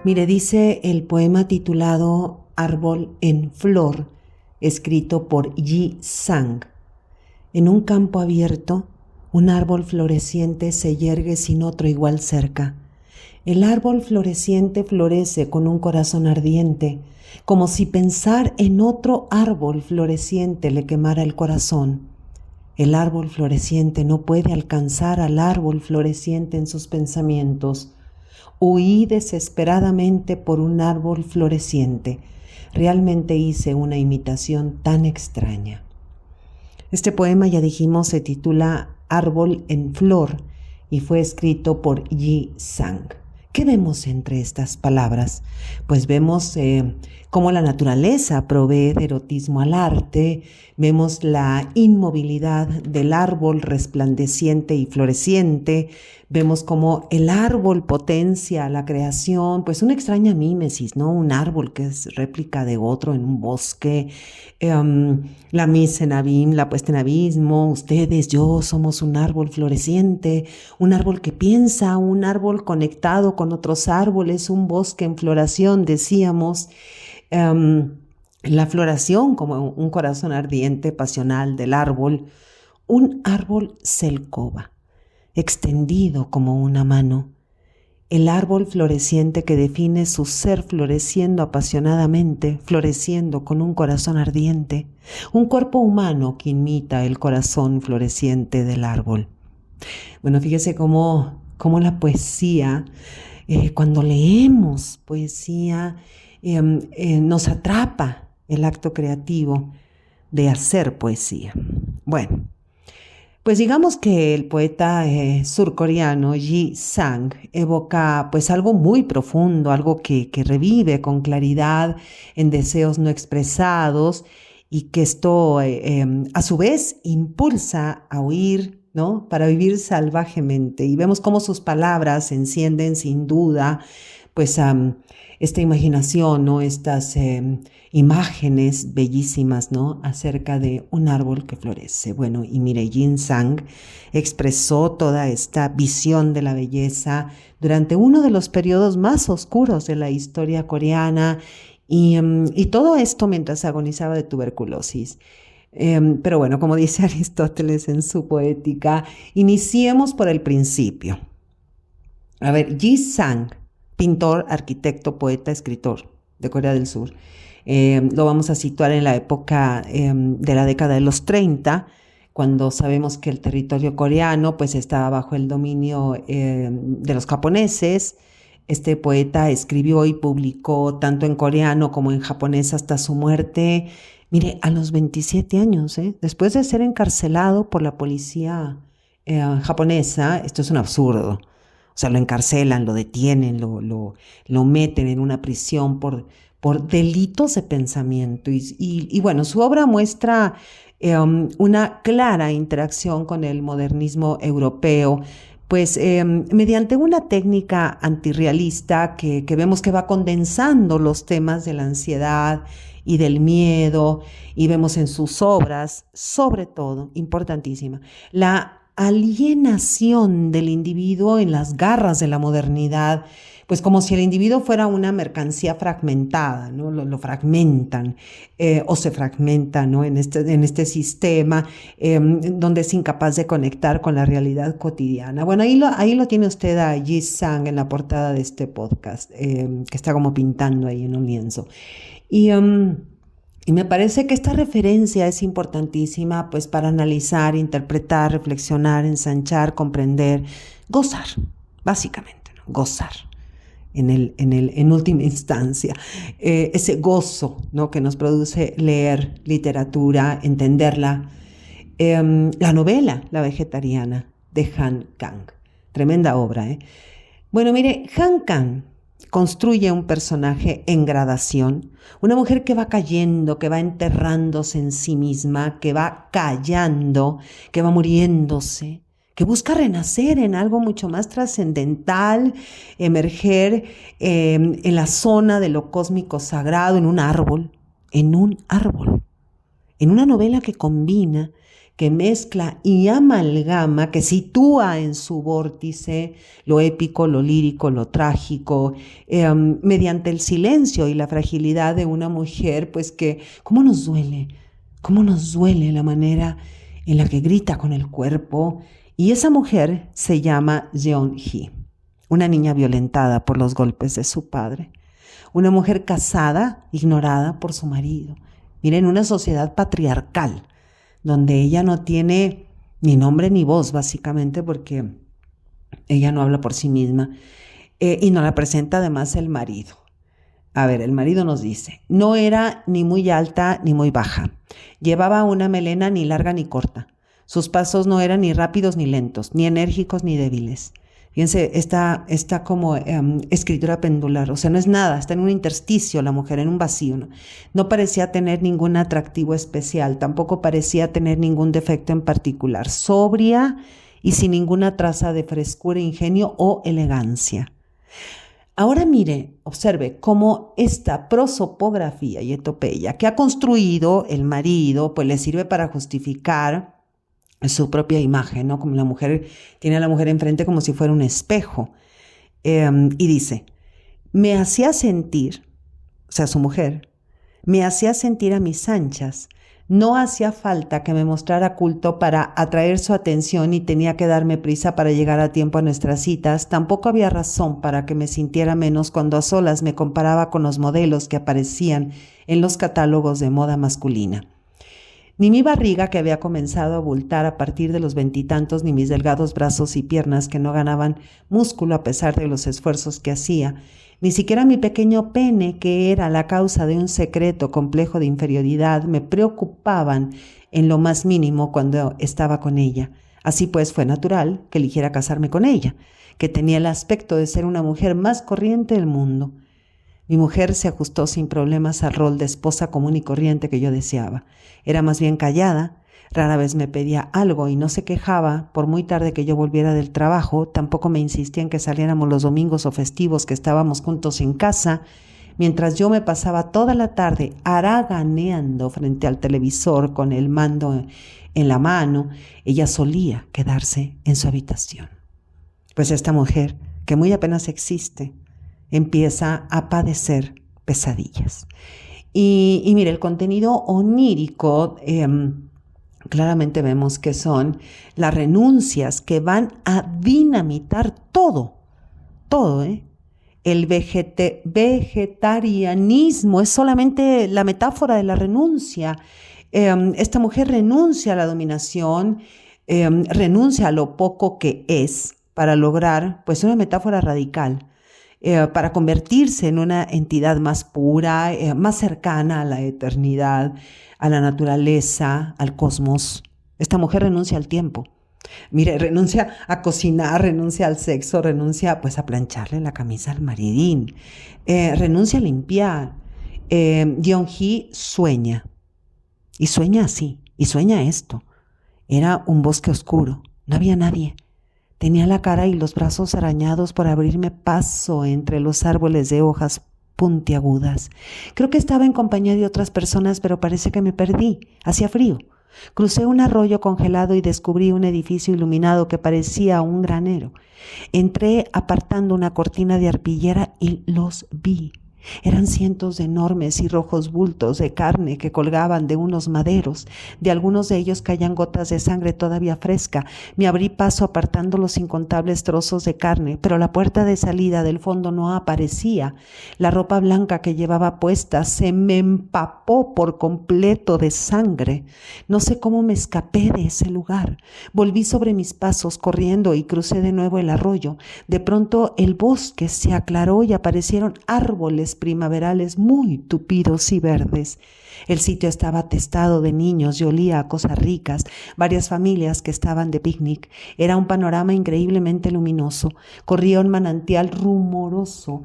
Mire, dice el poema titulado Árbol en Flor, escrito por Yi Sang. En un campo abierto, un árbol floreciente se yergue sin otro igual cerca. El árbol floreciente florece con un corazón ardiente, como si pensar en otro árbol floreciente le quemara el corazón. El árbol floreciente no puede alcanzar al árbol floreciente en sus pensamientos. Huí desesperadamente por un árbol floreciente. Realmente hice una imitación tan extraña. Este poema, ya dijimos, se titula Árbol en Flor y fue escrito por Yi Sang. ¿Qué vemos entre estas palabras? Pues vemos cómo la naturaleza provee de erotismo al arte, vemos la inmovilidad del árbol resplandeciente y floreciente, vemos cómo el árbol potencia la creación, pues una extraña mímesis, ¿no? Un árbol que es réplica de otro en un bosque, la mise en abîme, la puesta en abismo, ustedes, yo, somos un árbol floreciente, un árbol que piensa, un árbol conectado con otros árboles, un bosque en floración, decíamos, la floración como un corazón ardiente, pasional del árbol, un árbol selkova, extendido como una mano, el árbol floreciente que define su ser floreciendo apasionadamente, floreciendo con un corazón ardiente, un cuerpo humano que imita el corazón floreciente del árbol. Bueno, fíjese cómo la poesía, cuando leemos poesía, nos atrapa el acto creativo de hacer poesía. Bueno, pues digamos que el poeta surcoreano Yi Sang evoca pues algo muy profundo, algo que revive con claridad en deseos no expresados y que esto a su vez impulsa a huir, ¿no? Para vivir salvajemente. Y vemos cómo sus palabras encienden sin duda pues esta imaginación, ¿no? Estas imágenes bellísimas, ¿no? Acerca de un árbol que florece. Bueno, y mire, Yi Sang expresó toda esta visión de la belleza durante uno de los periodos más oscuros de la historia coreana y todo esto mientras agonizaba de tuberculosis. Pero bueno, como dice Aristóteles en su Poética, iniciemos por el principio. A ver, Yi Sang, pintor, arquitecto, poeta, escritor de Corea del Sur. Lo vamos a situar en la época de la década de los 30, cuando sabemos que el territorio coreano pues estaba bajo el dominio de los japoneses. Este poeta escribió y publicó tanto en coreano como en japonés hasta su muerte. Mire, a los 27 años, después de ser encarcelado por la policía japonesa, esto es un absurdo. O sea, lo encarcelan, lo detienen, lo meten en una prisión por delitos de pensamiento. Y bueno, su obra muestra una clara interacción con el modernismo europeo, pues mediante una técnica antirrealista que vemos que va condensando los temas de la ansiedad y del miedo, y vemos en sus obras, sobre todo, importantísima, la alienación del individuo en las garras de la modernidad, pues como si el individuo fuera una mercancía fragmentada, ¿no? Lo fragmentan o se fragmenta, ¿no? en este sistema donde es incapaz de conectar con la realidad cotidiana. Bueno, ahí lo tiene usted a Yi Sang en la portada de este podcast, que está como pintando ahí en un lienzo. Y me parece que esta referencia es importantísima pues para analizar, interpretar, reflexionar, ensanchar, comprender, gozar, básicamente, ¿no? Gozar en última instancia. Ese gozo, ¿no? Que nos produce leer literatura, entenderla. La novela La vegetariana de Han Kang. Tremenda obra, ¿eh? Bueno, mire, Han Kang construye un personaje en gradación, una mujer que va cayendo, que va enterrándose en sí misma, que va callando, que va muriéndose, que busca renacer en algo mucho más trascendental, emerger en la zona de lo cósmico sagrado, en un árbol, en una novela que combina que mezcla y amalgama, que sitúa en su vórtice lo épico, lo lírico, lo trágico, mediante el silencio y la fragilidad de una mujer, pues que, cómo nos duele la manera en la que grita con el cuerpo. Y esa mujer se llama Jeon-hee, una niña violentada por los golpes de su padre, una mujer casada, ignorada por su marido. Miren, una sociedad patriarcal, donde ella no tiene ni nombre ni voz, básicamente, porque ella no habla por sí misma, y no la presenta además el marido. A ver, el marido nos dice, no era ni muy alta ni muy baja, llevaba una melena ni larga ni corta, sus pasos no eran ni rápidos ni lentos, ni enérgicos ni débiles. Fíjense, está como escritura pendular, o sea, no es nada, está en un intersticio la mujer, en un vacío, ¿no? No parecía tener ningún atractivo especial, tampoco parecía tener ningún defecto en particular, sobria y sin ninguna traza de frescura, ingenio o elegancia. Ahora mire, observe cómo esta prosopografía y etopeya que ha construido el marido, pues le sirve para justificar su propia imagen, ¿no? Como la mujer, tiene a la mujer enfrente como si fuera un espejo. Y dice, me hacía sentir, o sea, su mujer, me hacía sentir a mis anchas. No hacía falta que me mostrara culto para atraer su atención y tenía que darme prisa para llegar a tiempo a nuestras citas. Tampoco había razón para que me sintiera menos cuando a solas me comparaba con los modelos que aparecían en los catálogos de moda masculina. Ni mi barriga, que había comenzado a abultar a partir de los 20 y tantos, ni mis delgados brazos y piernas que no ganaban músculo a pesar de los esfuerzos que hacía, ni siquiera mi pequeño pene, que era la causa de un secreto complejo de inferioridad, me preocupaban en lo más mínimo cuando estaba con ella. Así pues, fue natural que eligiera casarme con ella, que tenía el aspecto de ser una mujer más corriente del mundo. Mi mujer se ajustó sin problemas al rol de esposa común y corriente que yo deseaba. Era más bien callada, rara vez me pedía algo y no se quejaba por muy tarde que yo volviera del trabajo, tampoco me insistía en que saliéramos los domingos o festivos que estábamos juntos en casa, mientras yo me pasaba toda la tarde haraganeando frente al televisor con el mando en la mano. Ella solía quedarse en su habitación. Pues esta mujer, que muy apenas existe, empieza a padecer pesadillas. Y mire, el contenido onírico, claramente vemos que son las renuncias que van a dinamitar todo. El vegetarianismo es solamente la metáfora de la renuncia. Esta mujer renuncia a la dominación, renuncia a lo poco que es para lograr, pues, una metáfora radical. Para convertirse en una entidad más pura, más cercana a la eternidad, a la naturaleza, al cosmos. Esta mujer renuncia al tiempo. Mire, renuncia a cocinar, renuncia al sexo, renuncia pues a plancharle la camisa al maridín, renuncia a limpiar. Jeon-hee sueña, y sueña así, y sueña esto. Era un bosque oscuro, no había nadie. Tenía la cara y los brazos arañados por abrirme paso entre los árboles de hojas puntiagudas. Creo que estaba en compañía de otras personas, pero parece que me perdí. Hacía frío. Crucé un arroyo congelado y descubrí un edificio iluminado que parecía un granero. Entré apartando una cortina de arpillera y los vi. Eran cientos de enormes y rojos bultos de carne que colgaban de unos maderos. De algunos de ellos caían gotas de sangre todavía fresca. Me abrí paso apartando los incontables trozos de carne, pero la puerta de salida del fondo no aparecía. La ropa blanca que llevaba puesta se me empapó por completo de sangre. No sé cómo me escapé de ese lugar. Volví sobre mis pasos corriendo y crucé de nuevo el arroyo. De pronto el bosque se aclaró y aparecieron árboles primaverales muy tupidos y verdes. El sitio estaba atestado de niños y olía a cosas ricas, varias familias que estaban de picnic. Era un panorama increíblemente luminoso. Corría un manantial rumoroso.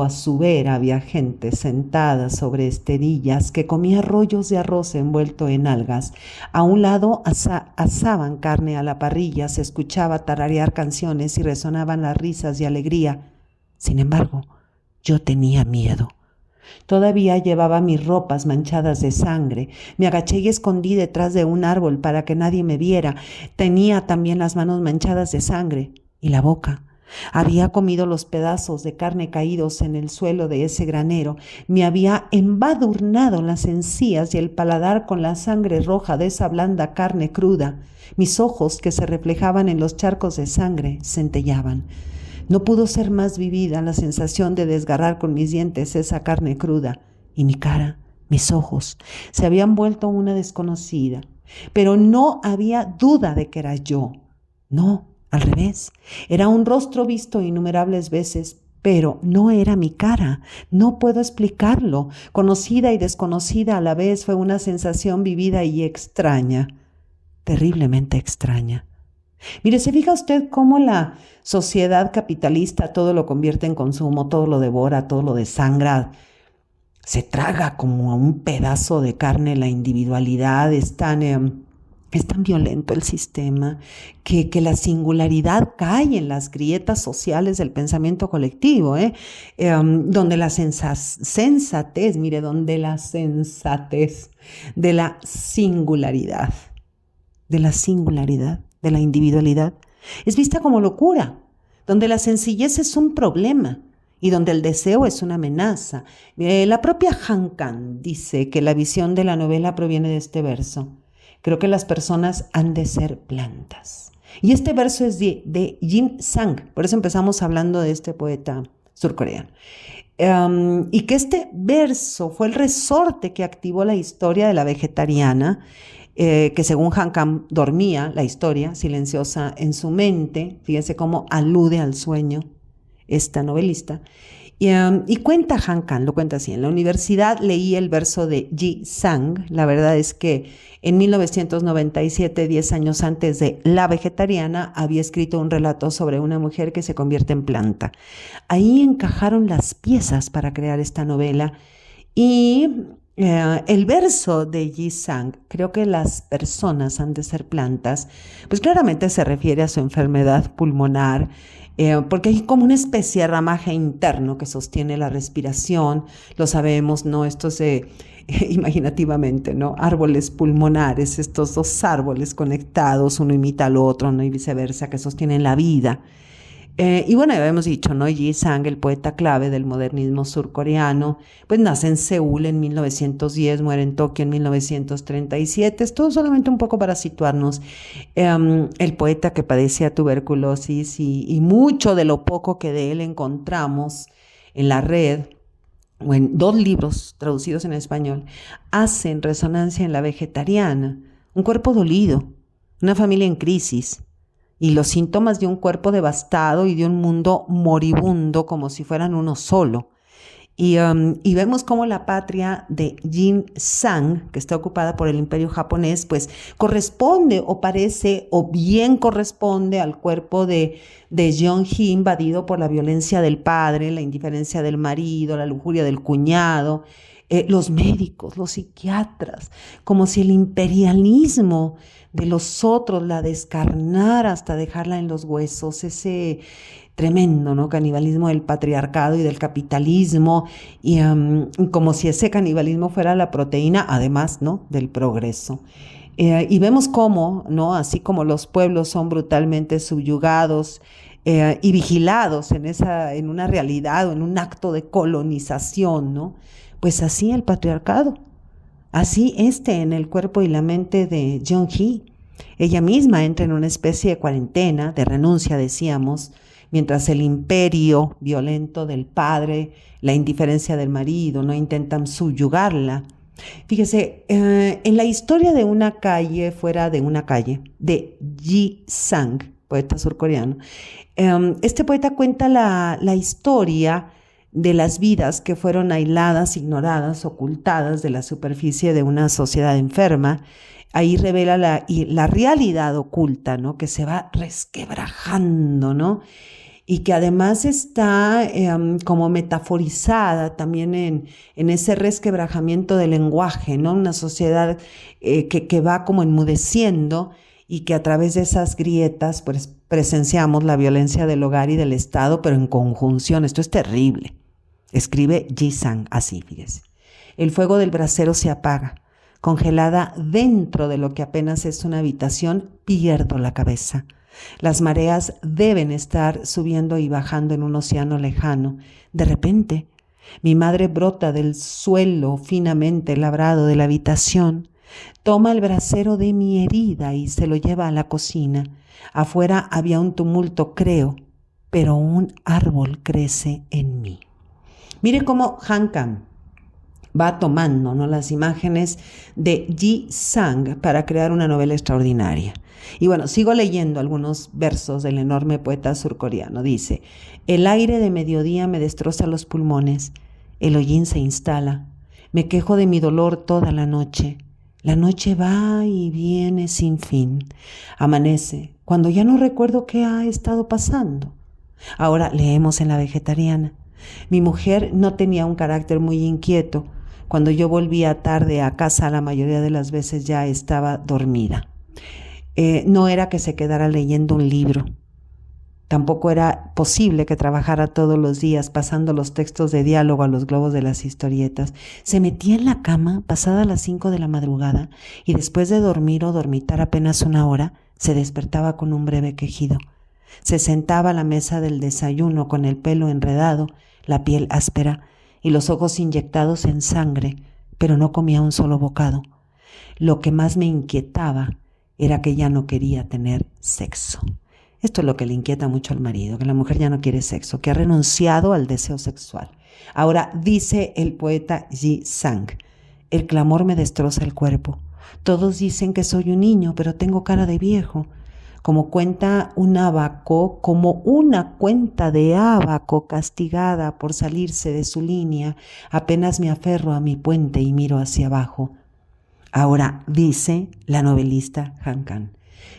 A su vera había gente sentada sobre esterillas que comía rollos de arroz envuelto en algas. A un lado asaban carne a la parrilla, se escuchaba tararear canciones y resonaban las risas de alegría. Sin embargo, yo tenía miedo. Todavía llevaba mis ropas manchadas de sangre. Me agaché y escondí detrás de un árbol para que nadie me viera. Tenía también las manos manchadas de sangre y la boca. Había comido los pedazos de carne caídos en el suelo de ese granero. Me había embadurnado las encías y el paladar con la sangre roja de esa blanda carne cruda. Mis ojos, que se reflejaban en los charcos de sangre, centellaban. No pudo ser más vivida la sensación de desgarrar con mis dientes esa carne cruda. Y mi cara, mis ojos, se habían vuelto una desconocida. Pero no había duda de que era yo. No, al revés. Era un rostro visto innumerables veces, pero no era mi cara. No puedo explicarlo. Conocida y desconocida a la vez, fue una sensación vivida y extraña. Terriblemente extraña. Mire, ¿se fija usted cómo la sociedad capitalista todo lo convierte en consumo, todo lo devora, todo lo desangra? Se traga como un pedazo de carne la individualidad, es tan violento el sistema que la singularidad cae en las grietas sociales del pensamiento colectivo, donde la sensatez, mire, donde la sensatez de la singularidad, de la individualidad, es vista como locura, donde la sencillez es un problema y donde el deseo es una amenaza. La propia Han Kang dice que la visión de la novela proviene de este verso. Creo que las personas han de ser plantas. Y este verso es de Jim Sang, por eso empezamos hablando de este poeta surcoreano. Y que este verso fue el resorte que activó la historia de la vegetariana, que según Han Kang dormía la historia silenciosa en su mente. Fíjense cómo alude al sueño esta novelista. Y cuenta Han Kang, lo cuenta así: en la universidad leí el verso de Ji Sang. La verdad es que en 1997, 10 años antes de La vegetariana, había escrito un relato sobre una mujer que se convierte en planta. Ahí encajaron las piezas para crear esta novela. Y el verso de Ji Sang, creo que las personas han de ser plantas, pues claramente se refiere a su enfermedad pulmonar, porque hay como una especie de ramaje interno que sostiene la respiración. Lo sabemos, ¿no? Esto se imaginativamente, ¿no? Árboles pulmonares, estos dos árboles conectados, uno imita al otro, ¿no? Y viceversa, que sostienen la vida. Y bueno, ya hemos dicho, ¿no? Ji Sang, el poeta clave del modernismo surcoreano, pues nace en Seúl en 1910, muere en Tokio en 1937. Esto solamente un poco para situarnos. El poeta que padecía tuberculosis y mucho de lo poco que de él encontramos en la red, o en 2 libros traducidos en español, hacen resonancia en La vegetariana. Un cuerpo dolido, una familia en crisis, y los síntomas de un cuerpo devastado y de un mundo moribundo como si fueran uno solo. Y vemos cómo la patria de Jin Sang, que está ocupada por el imperio japonés, pues corresponde o parece o bien corresponde al cuerpo de Jeong-hee, invadido por la violencia del padre, la indiferencia del marido, la lujuria del cuñado, los médicos, los psiquiatras, como si el imperialismo de los otros la descarnara hasta dejarla en los huesos. Ese tremendo, ¿no? Canibalismo del patriarcado y del capitalismo, y como si ese canibalismo fuera la proteína, además, ¿no?, del progreso. Y vemos cómo, ¿no?, así como los pueblos son brutalmente subyugados y vigilados en una realidad o en un acto de colonización, ¿no?, pues así el patriarcado, así en el cuerpo y la mente de Jeong-hee. Ella misma entra en una especie de cuarentena, de renuncia, decíamos, mientras el imperio violento del padre, la indiferencia del marido, no intentan subyugarla. Fíjese, en la historia de una calle fuera de una calle, de Ji Sang, poeta surcoreano, este poeta cuenta la historia de las vidas que fueron aisladas, ignoradas, ocultadas de la superficie de una sociedad enferma. Ahí revela la realidad oculta, ¿no?, que se va resquebrajando, ¿no?, y que además está como metaforizada también en ese resquebrajamiento del lenguaje, ¿no?, una sociedad que va como enmudeciendo, y que a través de esas grietas pues presenciamos la violencia del hogar y del Estado, pero en conjunción. Esto es terrible. Escribe Ji Sang así, fíjese. El fuego del brasero se apaga. Congelada dentro de lo que apenas es una habitación, pierdo la cabeza. Las mareas deben estar subiendo y bajando en un océano lejano. De repente, mi madre brota del suelo finamente labrado de la habitación, toma el brasero de mi herida y se lo lleva a la cocina. Afuera había un tumulto, creo, pero un árbol crece en mí. Mire cómo Han Kang va tomando, ¿no?, las imágenes de Ji Sang para crear una novela extraordinaria. Y bueno, sigo leyendo algunos versos del enorme poeta surcoreano. Dice: el aire de mediodía me destroza los pulmones, el hollín se instala, me quejo de mi dolor toda la noche va y viene sin fin, amanece cuando ya no recuerdo qué ha estado pasando. Ahora leemos en La Vegetariana: mi mujer no tenía un carácter muy inquieto. Cuando yo volvía tarde a casa, la mayoría de las veces ya estaba dormida. No era que se quedara leyendo un libro. Tampoco era posible que trabajara todos los días pasando los textos de diálogo a los globos de las historietas. Se metía en la cama pasada las 5 de la madrugada y después de dormir o dormitar apenas una hora, se despertaba con un breve quejido. Se sentaba a la mesa del desayuno con el pelo enredado, la piel áspera y los ojos inyectados en sangre, pero no comía un solo bocado. Lo que más me inquietaba era que ya no quería tener sexo. Esto es lo que le inquieta mucho al marido, que la mujer ya no quiere sexo, que ha renunciado al deseo sexual. Ahora, dice el poeta Ji Sang: el clamor me destroza el cuerpo. Todos dicen que soy un niño, pero tengo cara de viejo. Como cuenta un ábaco, como una cuenta de ábaco castigada por salirse de su línea, apenas me aferro a mi puente y miro hacia abajo. Ahora, dice la novelista Han Kang: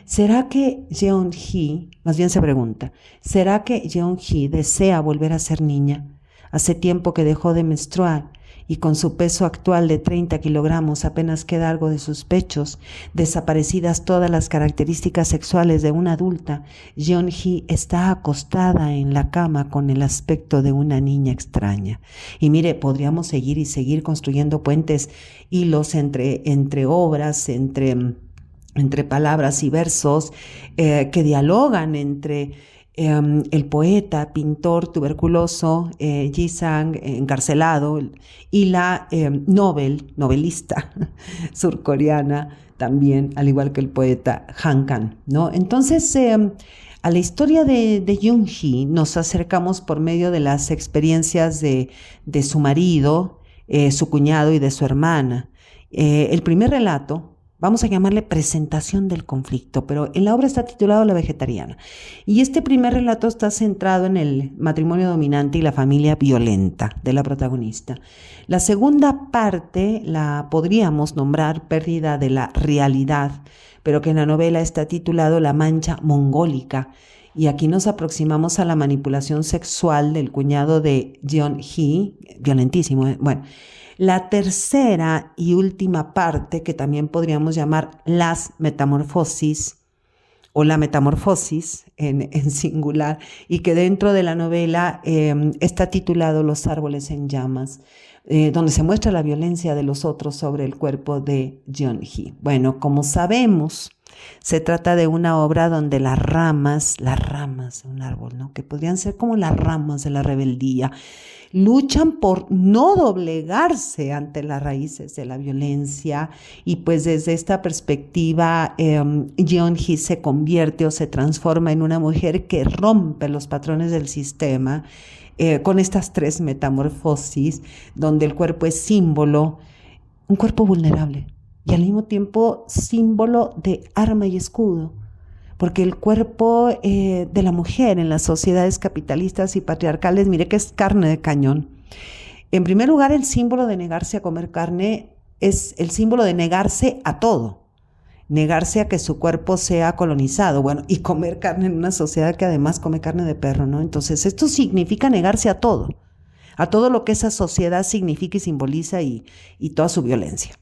¿será que Jeon-hee, más bien se pregunta, ¿será que Jeon-hee desea volver a ser niña? Hace tiempo que dejó de menstruar y con su peso actual de 30 kilogramos apenas queda algo de sus pechos, desaparecidas todas las características sexuales de una adulta. Jeon-hee está acostada en la cama con el aspecto de una niña extraña. Y mire, podríamos seguir y seguir construyendo puentes, hilos entre obras, entre palabras y versos que dialogan entre el poeta, pintor tuberculoso Ji Sang, encarcelado, y la novelista surcoreana también, al igual que el poeta Han Kang, ¿no? Entonces, a la historia de Jeon-hee nos acercamos por medio de las experiencias de su marido, su cuñado y de su hermana. El primer relato, vamos a llamarle presentación del conflicto, pero en la obra está titulado La Vegetariana. Y este primer relato está centrado en el matrimonio dominante y la familia violenta de la protagonista. La segunda parte la podríamos nombrar Pérdida de la realidad, pero que en la novela está titulado La mancha mongólica. Y aquí nos aproximamos a la manipulación sexual del cuñado de Jeon-hee, violentísimo, Bueno, la tercera y última parte, que también podríamos llamar las metamorfosis o la metamorfosis en singular, y que dentro de la novela está titulado Los árboles en llamas, donde se muestra la violencia de los otros sobre el cuerpo de Jeon-hee. Bueno, como sabemos, se trata de una obra donde las ramas de un árbol, ¿no?, que podrían ser como las ramas de la rebeldía, luchan por no doblegarse ante las raíces de la violencia, y pues desde esta perspectiva Jeon-hee se convierte o se transforma en una mujer que rompe los patrones del sistema con estas tres metamorfosis, donde el cuerpo es símbolo, un cuerpo vulnerable, y al mismo tiempo símbolo de arma y escudo, porque el cuerpo de la mujer en las sociedades capitalistas y patriarcales, mire que es carne de cañón. En primer lugar, el símbolo de negarse a comer carne es el símbolo de negarse a todo, negarse a que su cuerpo sea colonizado, bueno, y comer carne en una sociedad que además come carne de perro, ¿no? Entonces, esto significa negarse a todo lo que esa sociedad significa y simboliza y toda su violencia.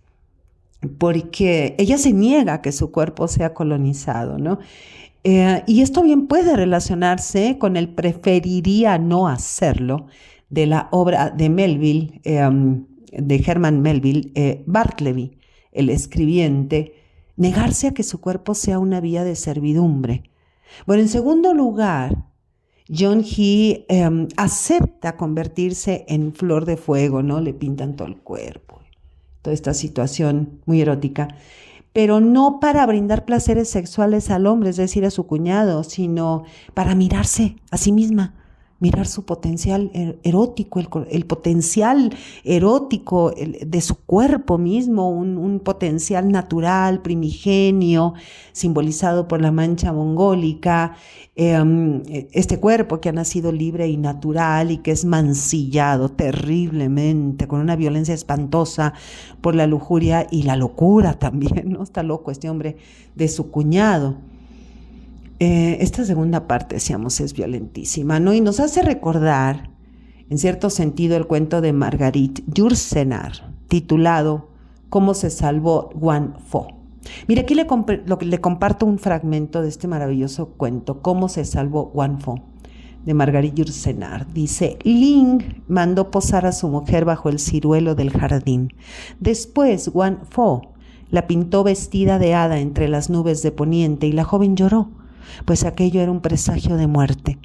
Porque ella se niega a que su cuerpo sea colonizado, ¿no? Y esto bien puede relacionarse con el preferiría no hacerlo de la obra de Melville, de Herman Melville, Bartleby, el escribiente, negarse a que su cuerpo sea una vía de servidumbre. Bueno, en segundo lugar, John Hee acepta convertirse en flor de fuego, ¿no? Le pintan todo el cuerpo, toda esta situación muy erótica, pero no para brindar placeres sexuales al hombre, es decir, a su cuñado, sino para mirarse a sí misma, mirar su potencial erótico, el potencial erótico de su cuerpo mismo, un potencial natural, primigenio, simbolizado por la mancha mongólica, este cuerpo que ha nacido libre y natural y que es mancillado terriblemente, con una violencia espantosa por la lujuria y la locura también, ¿no? Está loco este hombre de su cuñado. Esta segunda parte, decíamos, es violentísima, ¿no? Y nos hace recordar, en cierto sentido, el cuento de Marguerite Yourcenar, titulado ¿Cómo se salvó Guan Fo? Mire, aquí le comparto un fragmento de este maravilloso cuento, ¿Cómo se salvó Guan Fo?, de Marguerite Yourcenar. Dice: Ling mandó posar a su mujer bajo el ciruelo del jardín. Después Guan Fo la pintó vestida de hada entre las nubes de poniente y la joven lloró, pues aquello era un presagio de muerte.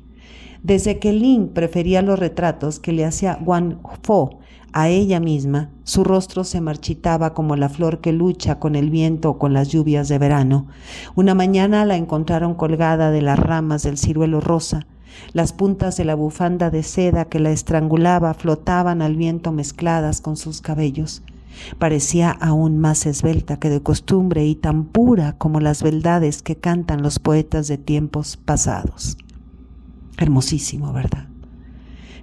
Desde que Ling prefería los retratos que le hacía Guan Fo a ella misma, su rostro se marchitaba como la flor que lucha con el viento o con las lluvias de verano. Una mañana la encontraron colgada de las ramas del ciruelo rosa. Las puntas de la bufanda de seda que la estrangulaba flotaban al viento mezcladas con sus cabellos. Parecía aún más esbelta que de costumbre y tan pura como las beldades que cantan los poetas de tiempos pasados. Hermosísimo, ¿verdad?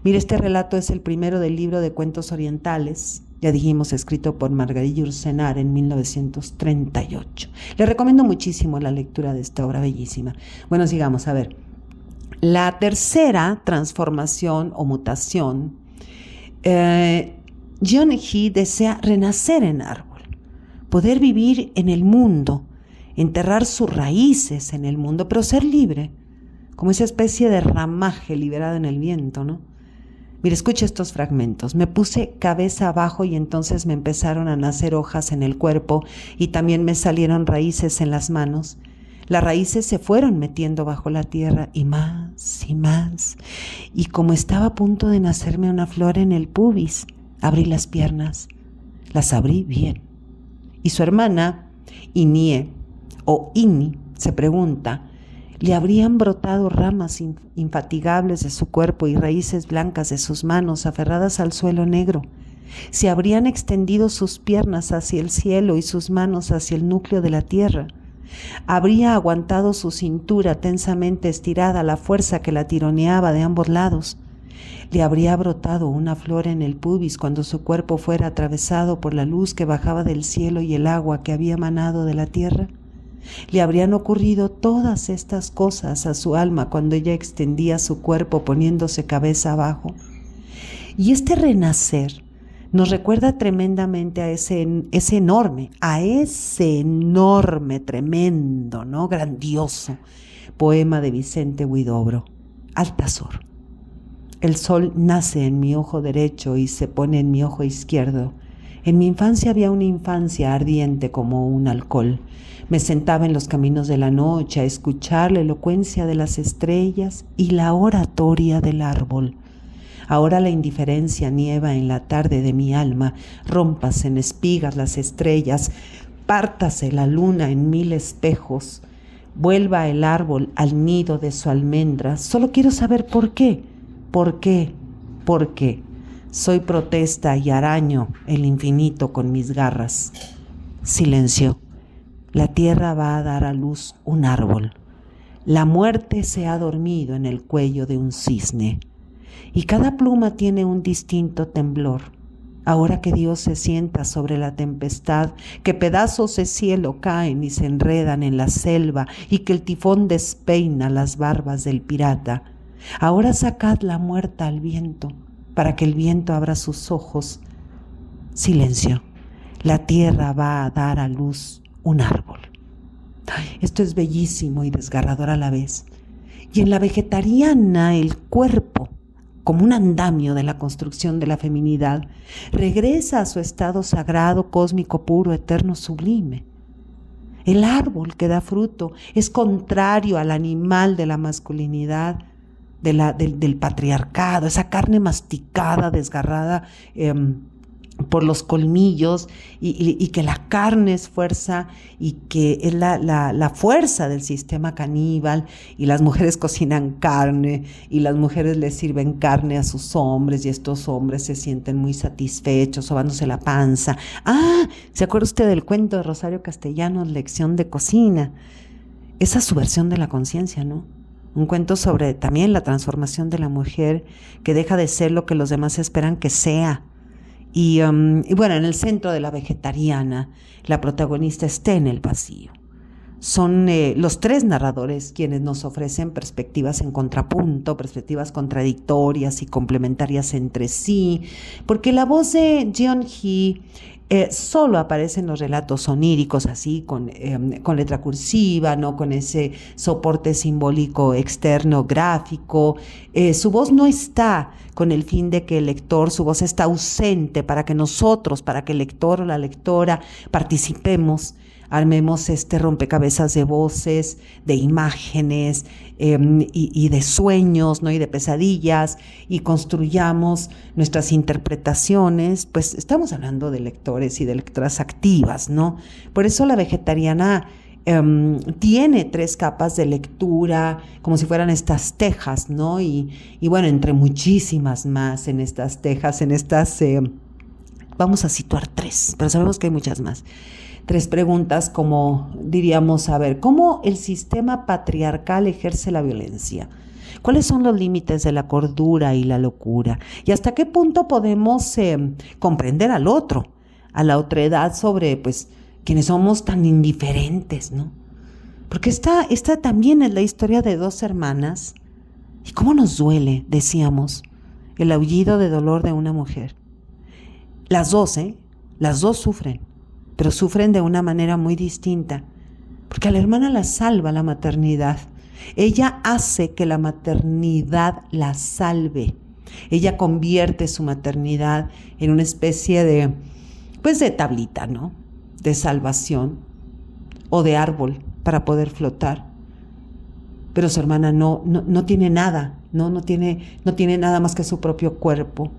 Mire, este relato es el primero del libro de cuentos orientales, ya dijimos, escrito por Marguerite Yourcenar en 1938. Le recomiendo muchísimo la lectura de esta obra bellísima. Bueno, sigamos, a ver. La tercera transformación o mutación, John Hee desea renacer en árbol, poder vivir en el mundo, enterrar sus raíces en el mundo, pero ser libre, como esa especie de ramaje liberado en el viento, ¿no? Mire, escuche estos fragmentos. Me puse cabeza abajo y entonces me empezaron a nacer hojas en el cuerpo y también me salieron raíces en las manos. Las raíces se fueron metiendo bajo la tierra y más y más. Y como estaba a punto de nacerme una flor en el pubis, abrí las piernas, las abrí bien. Y su hermana, Inie o Ini, se pregunta, ¿le habrían brotado ramas infatigables de su cuerpo y raíces blancas de sus manos aferradas al suelo negro? ¿Se habrían extendido sus piernas hacia el cielo y sus manos hacia el núcleo de la tierra? ¿Habría aguantado su cintura tensamente estirada la fuerza que la tironeaba de ambos lados? ¿Le habría brotado una flor en el pubis cuando su cuerpo fuera atravesado por la luz que bajaba del cielo y el agua que había manado de la tierra? ¿Le habrían ocurrido todas estas cosas a su alma cuando ella extendía su cuerpo poniéndose cabeza abajo? Y este renacer nos recuerda tremendamente a ese enorme, tremendo, ¿no? Grandioso poema de Vicente Huidobro, Altazor. El sol nace en mi ojo derecho y se pone en mi ojo izquierdo. En mi infancia había una infancia ardiente como un alcohol. Me sentaba en los caminos de la noche a escuchar la elocuencia de las estrellas y la oratoria del árbol. Ahora la indiferencia nieva en la tarde de mi alma, rómpase en espigas las estrellas, pártase la luna en mil espejos, vuelva el árbol al nido de su almendra. Solo quiero saber por qué, por qué, por qué. Soy protesta y araño el infinito con mis garras. Silencio. La tierra va a dar a luz un árbol. La muerte se ha dormido en el cuello de un cisne. Y cada pluma tiene un distinto temblor. Ahora que Dios se sienta sobre la tempestad, que pedazos de cielo caen y se enredan en la selva y que el tifón despeina las barbas del pirata. Ahora sacad la muerta al viento, para que el viento abra sus ojos. Silencio. La tierra va a dar a luz un árbol. Esto es bellísimo y desgarrador a la vez. Y en la vegetariana el cuerpo como un andamio de la construcción de la feminidad, regresa a su estado sagrado, cósmico, puro, eterno, sublime. El árbol que da fruto es contrario al animal de la masculinidad, del patriarcado, esa carne masticada, desgarrada por los colmillos, y que la carne es fuerza y que es la fuerza del sistema caníbal, y las mujeres cocinan carne y las mujeres les sirven carne a sus hombres y estos hombres se sienten muy satisfechos sobándose la panza. ¿Se acuerda usted del cuento de Rosario Castellanos, Lección de Cocina? Esa es su versión de la conciencia, ¿no? Un cuento sobre también la transformación de la mujer que deja de ser lo que los demás esperan que sea. Y bueno, en el centro de la vegetariana, la protagonista está en el vacío. Son los tres narradores quienes nos ofrecen perspectivas en contrapunto, perspectivas contradictorias y complementarias entre sí, porque la voz de Jeon-hee solo aparece en los relatos oníricos, así con letra cursiva, ¿no? Con ese soporte simbólico externo, gráfico. Su voz no está con el fin de que el lector, su voz está ausente para que nosotros, para que el lector o la lectora participemos, armemos este rompecabezas de voces, de imágenes y de sueños, ¿no? Y de pesadillas, y construyamos nuestras interpretaciones. Pues estamos hablando de lectores y de lectoras activas, ¿no? Por eso la vegetariana tiene 3 capas de lectura, como si fueran estas tejas, ¿no? Y bueno, entre muchísimas más en estas tejas, vamos a situar 3, pero sabemos que hay muchas más. 3 preguntas, como diríamos, a ver, ¿cómo el sistema patriarcal ejerce la violencia? ¿Cuáles son los límites de la cordura y la locura? ¿Y hasta qué punto podemos comprender al otro, a la otredad, sobre pues quienes somos tan indiferentes, ¿no? Porque esta también es la historia de 2 hermanas. ¿Y cómo nos duele, decíamos, el aullido de dolor de una mujer? Las dos sufren, pero sufren de una manera muy distinta, porque a la hermana la salva la maternidad. Ella hace que la maternidad la salve. Ella convierte su maternidad en una especie de tablita, ¿no? De salvación o de árbol para poder flotar. Pero su hermana no tiene nada, no tiene nada más que su propio cuerpo.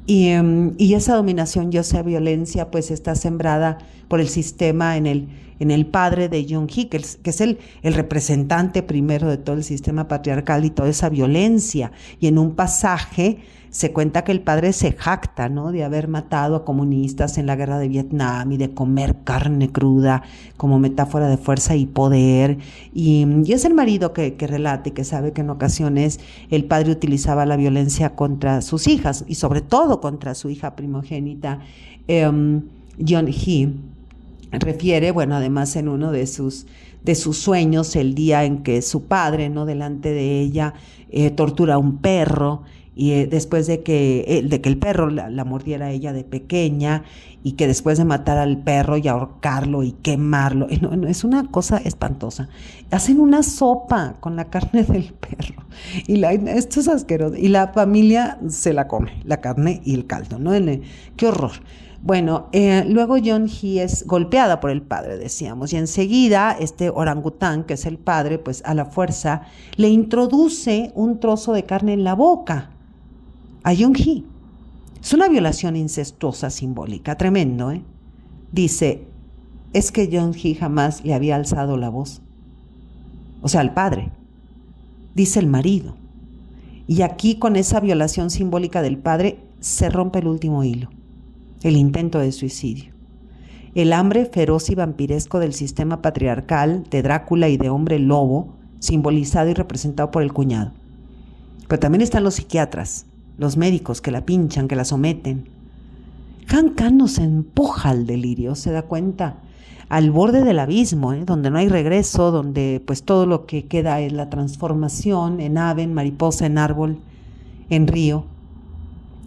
Y esa dominación y esa violencia pues está sembrada por el sistema en el padre de Jeon-hee, que es el representante primero de todo el sistema patriarcal y toda esa violencia. Y en un pasaje se cuenta que el padre se jacta, ¿no?, de haber matado a comunistas en la guerra de Vietnam y de comer carne cruda como metáfora de fuerza y poder. Y es el marido que relata y que sabe que en ocasiones el padre utilizaba la violencia contra sus hijas y sobre todo contra su hija primogénita. Jeon-hee refiere, bueno, además en uno de sus sueños, el día en que su padre, ¿no?, delante de ella, tortura a un perro, y después de que el perro la mordiera a ella de pequeña, y que después de matar al perro y ahorcarlo y quemarlo, no, es una cosa espantosa. Hacen una sopa con la carne del perro, esto es asqueroso, y la familia se la come, la carne y el caldo, ¿no? ¡Qué horror! Bueno, luego Jeon-hee es golpeada por el padre, decíamos, y enseguida este orangután, que es el padre, pues a la fuerza le introduce un trozo de carne en la boca a Jeon-hee. Es una violación incestuosa simbólica, tremendo, ¿eh? Dice, es que Jeon-hee jamás le había alzado la voz. O sea, al padre. Dice el marido. Y aquí, con esa violación simbólica del padre, se rompe el último hilo. El intento de suicidio. El hambre feroz y vampiresco del sistema patriarcal de Drácula y de hombre lobo, simbolizado y representado por el cuñado. Pero también están los psiquiatras, los médicos que la pinchan, que la someten. Han Kang nos empuja al delirio, se da cuenta, al borde del abismo, donde no hay regreso, donde pues todo lo que queda es la transformación en ave, en mariposa, en árbol, en río.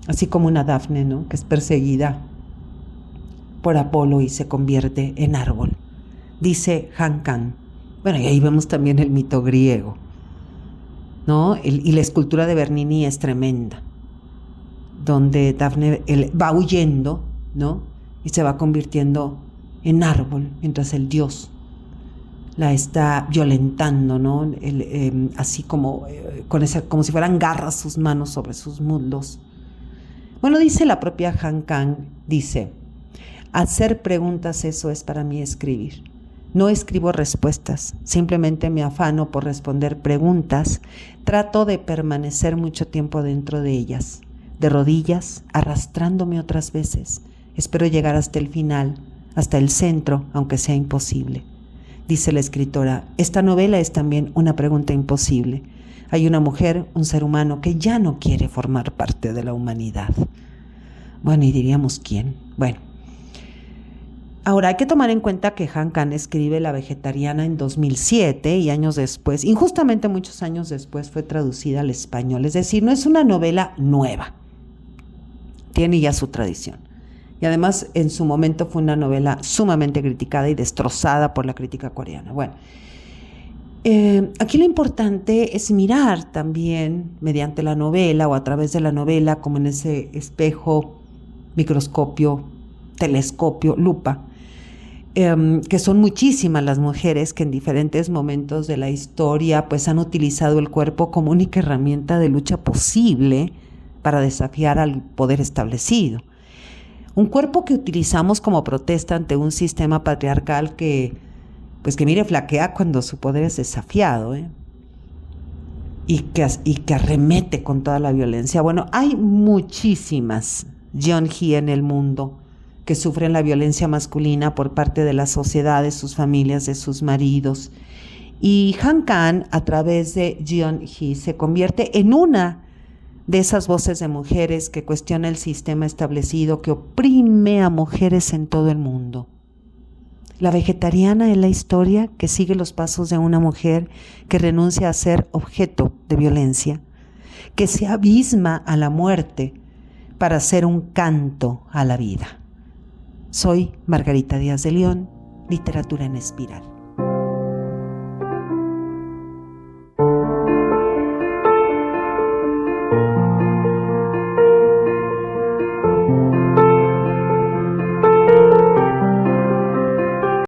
Así como una Dafne, ¿no?, que es perseguida por Apolo y se convierte en árbol, dice Han Kang. Bueno, y ahí vemos también el mito griego, ¿no? Y la escultura de Bernini es tremenda. donde Dafne va huyendo, ¿no? Y se va convirtiendo en árbol, mientras el dios la está violentando, ¿no? Así como, como si fueran garras sus manos sobre sus muslos. Bueno, dice la propia Han Kang, dice, hacer preguntas, eso es para mí escribir. No escribo respuestas, simplemente me afano por responder preguntas, trato de permanecer mucho tiempo dentro de ellas, de rodillas, arrastrándome otras veces. Espero llegar hasta el final, hasta el centro, aunque sea imposible. Dice la escritora, esta novela es también una pregunta imposible. Hay una mujer, un ser humano, que ya no quiere formar parte de la humanidad. Bueno, y diríamos quién. Bueno. Ahora, hay que tomar en cuenta que Han Kang escribe La vegetariana en 2007 y años después, injustamente muchos años después, fue traducida al español. Es decir, no es una novela nueva. Tiene ya su tradición. Y además, en su momento fue una novela sumamente criticada y destrozada por la crítica coreana. Bueno, aquí lo importante es mirar también mediante la novela o a través de la novela, como en ese espejo, microscopio, telescopio, lupa, que son muchísimas las mujeres que en diferentes momentos de la historia pues han utilizado el cuerpo como única herramienta de lucha posible para desafiar al poder establecido. Un cuerpo que utilizamos como protesta ante un sistema patriarcal que mire, flaquea cuando su poder es desafiado, y que arremete con toda la violencia. Bueno, hay muchísimas Jeonghye en el mundo que sufren la violencia masculina por parte de la sociedad, de sus familias, de sus maridos. Y Han Kang, a través de Jeonghye, se convierte en una de esas voces de mujeres que cuestiona el sistema establecido que oprime a mujeres en todo el mundo. La vegetariana es la historia que sigue los pasos de una mujer que renuncia a ser objeto de violencia, que se abisma a la muerte para ser un canto a la vida. Soy Margarita Díaz de León, Literatura en Espiral.